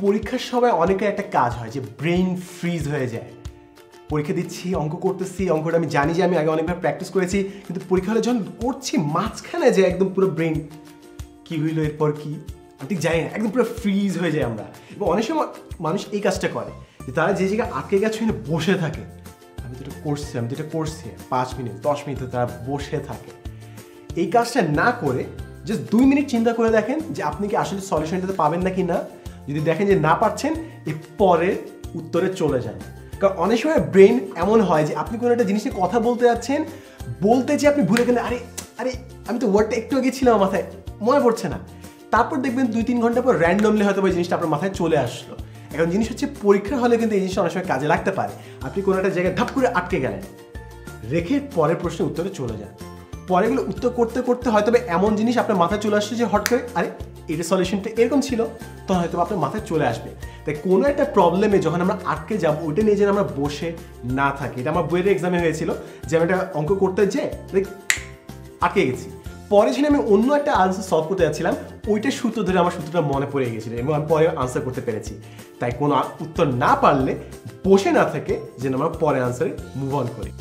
পরীক্ষার সময় অনেকের একটা কাজ হয় যে ব্রেইন ফ্রিজ হয়ে যায়। পরীক্ষা দিচ্ছি, অঙ্ক করতেছি, অঙ্কটা আমি জানি যে আমি আগে অনেকবার প্র্যাকটিস করেছি, কিন্তু পরীক্ষা হলে যখন করছি মাঝখানে যে একদম পুরো ব্রেইন কী হইলো এরপর কি আমি ঠিক জানি না, একদম পুরো ফ্রিজ হয়ে যায় আমরা। এবং অনেক সময় মানুষ এই কাজটা করে যে তারা যে জায়গায় আটকে গেছে ওখানে বসে থাকে, আমি তো এটা করছি 5 মিনিট 10 মিনিট তারা বসে থাকে। এই কাজটা না করে জাস্ট 2 মিনিট চিন্তা করে দেখেন যে আপনি কি আসলে সলিউশনটাতে পাবেন নাকি না। যদি দেখেন যে না পারছেন, এর পরের উত্তরে চলে যান। কারণ অনেক সময় ব্রেন এমন হয় যে আপনি কোনো একটা জিনিস নিয়ে কথা বলতে যাচ্ছেন, বলতে যে আপনি ভুলে গেলেন, আরে আরে আমি তো ওয়ার্ডটা একটু আগে ছিলাম মাথায়, মনে পড়ছে না। তারপর দেখবেন 2-3 ঘন্টা পর র্যান্ডমলি হয়তো ওই জিনিসটা আপনার মাথায় চলে আসলো। এখন জিনিস হচ্ছে পরীক্ষার হলে কিন্তু এই জিনিসটা অনেক সময় কাজে লাগতে পারে। আপনি কোনো একটা জায়গায় ধাপ করে আটকে গেলেন, রেখে পরের প্রশ্নের উত্তরে চলে যান। পরেগুলো উত্তর করতে করতে হয়তো এমন জিনিস আপনার মাথায় চলে আসছে যে হট করে আরে এটা সলিউশনটা এরকম ছিল, তখন হয়তো আপনার মাথায় চলে আসবে। তাই কোনো একটা প্রবলেমে যখন আমরা আটকে যাবো, ওইটা নিয়ে যেন আমরা বসে না থাকি। এটা আমার বইয়ের এক্সামে হয়েছিল যে আমি একটা অঙ্ক করতে যেয়ে আটকে গেছি। পরে যখন আমি অন্য একটা আনসার সলভ করতে যাচ্ছিলাম, ওইটার সূত্র ধরে আমার সূত্রটা মনে পড়ে গেছিলো এবং আমি পরে আনসার করতে পেরেছি। তাই কোনো উত্তর না পারলে বসে না থেকে যেন আমরা পরে আনসারে মুভ অন করি।